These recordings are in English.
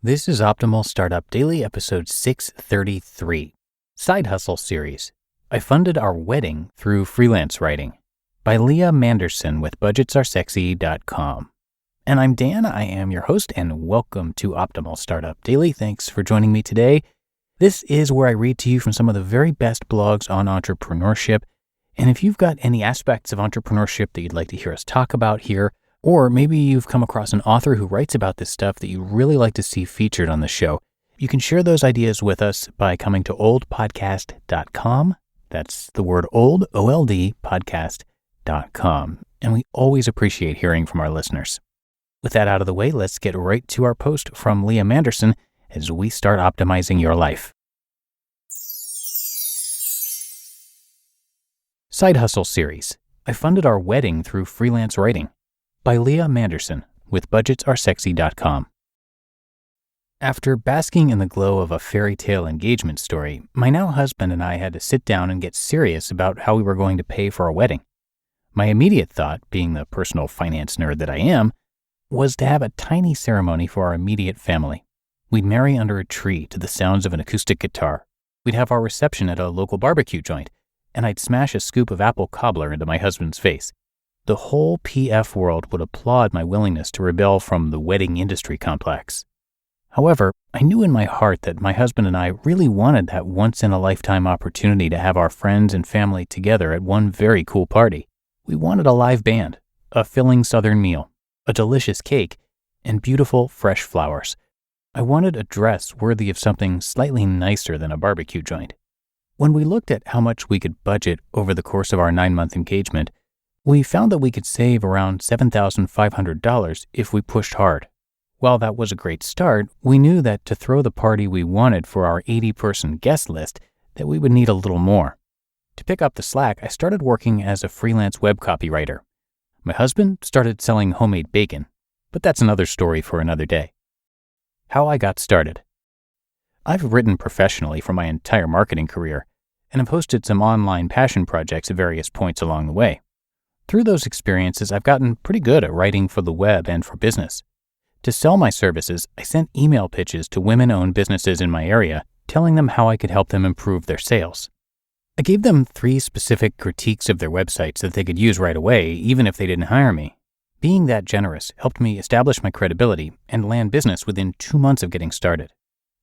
This is Optimal Startup Daily, episode 633, Side Hustle Series. I funded our wedding through freelance writing, by Leah Manderson with budgetsaresexy.com. And I'm Dan, I am your host, and welcome to Optimal Startup Daily. Thanks for joining me today. This is where I read to you from some of the very best blogs on entrepreneurship. And if you've got any aspects of entrepreneurship that you'd like to hear us talk about here, or maybe you've come across an author who writes about this stuff that you really like to see featured on the show, you can share those ideas with us by coming to oldpodcast.com. That's the word old, O-L-D, podcast.com. And we always appreciate hearing from our listeners. With that out of the way, let's get right to our post from Leah Manderson as we start optimizing your life. Side Hustle Series. I funded our wedding through freelance writing, by Leah Manderson with budgetsaresexy.com. After basking in the glow of a fairy tale engagement story, my now husband and I had to sit down and get serious about how we were going to pay for our wedding. My immediate thought, being the personal finance nerd that I am, was to have a tiny ceremony for our immediate family. We'd marry under a tree to the sounds of an acoustic guitar. We'd have our reception at a local barbecue joint, and I'd smash a scoop of apple cobbler into my husband's face. The whole PF world would applaud my willingness to rebel from the wedding industry complex. However, I knew in my heart that my husband and I really wanted that once-in-a-lifetime opportunity to have our friends and family together at one very cool party. We wanted a live band, a filling southern meal, a delicious cake, and beautiful fresh flowers. I wanted a dress worthy of something slightly nicer than a barbecue joint. When we looked at how much we could budget over the course of our 9-month engagement, we found that we could save around $7,500 if we pushed hard. While that was a great start, we knew that to throw the party we wanted for our 80-person guest list, that we would need a little more. To pick up the slack, I started working as a freelance web copywriter. My husband started selling homemade bacon, but that's another story for another day. How I got started. I've written professionally for my entire marketing career, and have hosted some online passion projects at various points along the way. Through those experiences, I've gotten pretty good at writing for the web and for business. To sell my services, I sent email pitches to women-owned businesses in my area, telling them how I could help them improve their sales. I gave them 3 specific critiques of their websites that they could use right away, even if they didn't hire me. Being that generous helped me establish my credibility and land business within 2 months of getting started.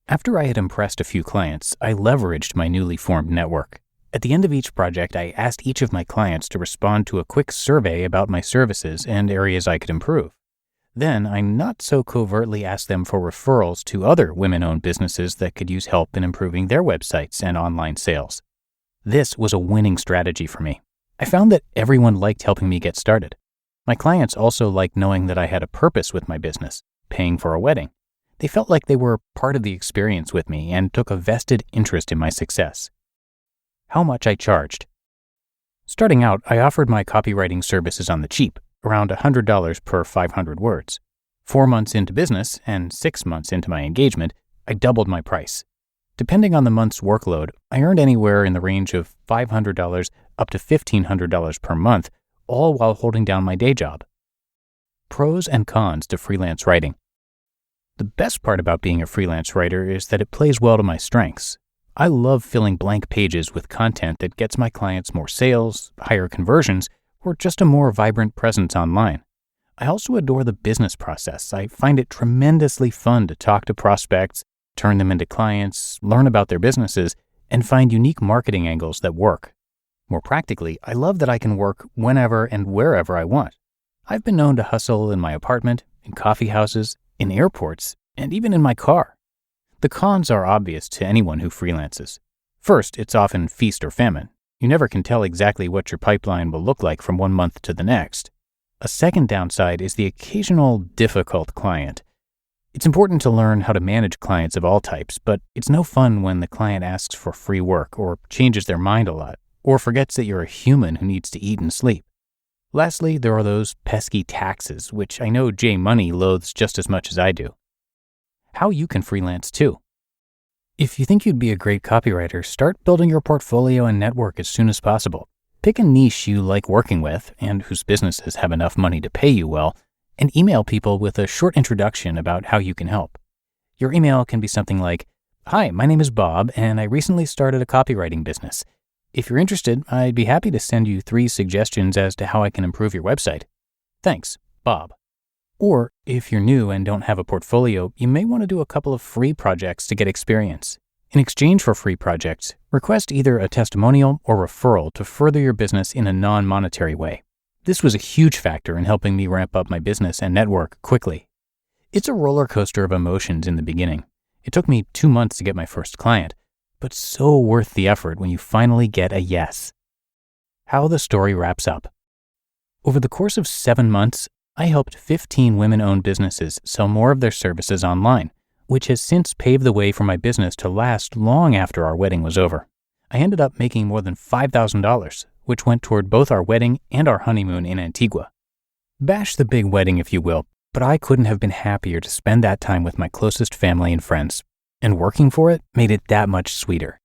After I had impressed a few clients, I leveraged my newly formed network. At the end of each project, I asked each of my clients to respond to a quick survey about my services and areas I could improve. Then, I not so covertly asked them for referrals to other women-owned businesses that could use help in improving their websites and online sales. This was a winning strategy for me. I found that everyone liked helping me get started. My clients also liked knowing that I had a purpose with my business, paying for a wedding. They felt like they were part of the experience with me and took a vested interest in my success. How much I charged. Starting out, I offered my copywriting services on the cheap, around $100 per 500 words. 4 months into business and 6 months into my engagement, I doubled my price. Depending on the month's workload, I earned anywhere in the range of $500 up to $1,500 per month, all while holding down my day job. Pros and cons to freelance writing. The best part about being a freelance writer is that it plays well to my strengths. I love filling blank pages with content that gets my clients more sales, higher conversions, or just a more vibrant presence online. I also adore the business process. I find it tremendously fun to talk to prospects, turn them into clients, learn about their businesses, and find unique marketing angles that work. More practically, I love that I can work whenever and wherever I want. I've been known to hustle in my apartment, in coffee houses, in airports, and even in my car. The cons are obvious to anyone who freelances. First, it's often feast or famine. You never can tell exactly what your pipeline will look like from one month to the next. A second downside is the occasional difficult client. It's important to learn how to manage clients of all types, but it's no fun when the client asks for free work or changes their mind a lot, or forgets that you're a human who needs to eat and sleep. Lastly, there are those pesky taxes, which I know Jay Money loathes just as much as I do. How you can freelance too. If you think you'd be a great copywriter, start building your portfolio and network as soon as possible. Pick a niche you like working with and whose businesses have enough money to pay you well, and email people with a short introduction about how you can help. Your email can be something like, "Hi, my name is Bob, and I recently started a copywriting business. If you're interested, I'd be happy to send you 3 suggestions as to how I can improve your website. Thanks, Bob." Or, if you're new and don't have a portfolio, you may want to do a couple of free projects to get experience. In exchange for free projects, request either a testimonial or referral to further your business in a non-monetary way. This was a huge factor in helping me ramp up my business and network quickly. It's a roller coaster of emotions in the beginning. It took me 2 months to get my first client, but so worth the effort when you finally get a yes. How the story wraps up. Over the course of 7 months, I helped 15 women-owned businesses sell more of their services online, which has since paved the way for my business to last long after our wedding was over. I ended up making more than $5,000, which went toward both our wedding and our honeymoon in Antigua. Bash the big wedding if you will, but I couldn't have been happier to spend that time with my closest family and friends, and working for it made it that much sweeter.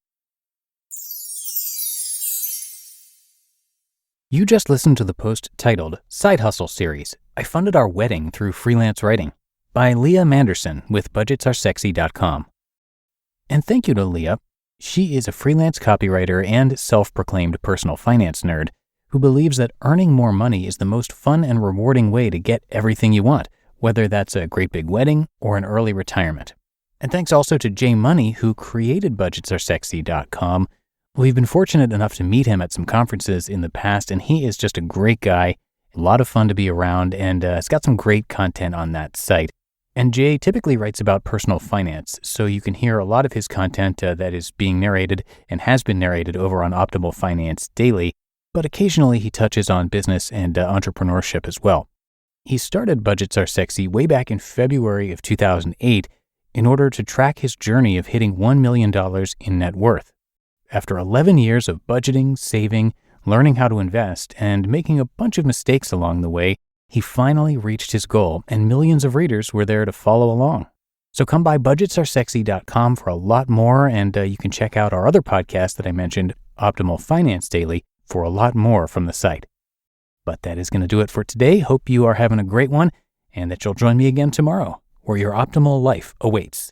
You just listened to the post titled Side Hustle Series, I Funded Our Wedding Through Freelance Writing by Leah Manderson with budgetsaresexy.com. And thank you to Leah. She is a freelance copywriter and self-proclaimed personal finance nerd who believes that earning more money is the most fun and rewarding way to get everything you want, whether that's a great big wedding or an early retirement. And thanks also to Jay Money, who created budgetsaresexy.com. We've been fortunate enough to meet him at some conferences in the past, and he is just a great guy, a lot of fun to be around, and it's got some great content on that site. And Jay typically writes about personal finance, so you can hear a lot of his content that is being narrated and has been narrated over on Optimal Finance Daily, but occasionally he touches on business and entrepreneurship as well. He started Budgets Are Sexy way back in February of 2008 in order to track his journey of hitting $1 million in net worth. After 11 years of budgeting, saving, learning how to invest, and making a bunch of mistakes along the way, he finally reached his goal, and millions of readers were there to follow along. So come by budgetsaresexy.com for a lot more, and you can check out our other podcast that I mentioned, Optimal Finance Daily, for a lot more from the site. But that is going to do it for today. Hope you are having a great one, and that you'll join me again tomorrow, where your optimal life awaits.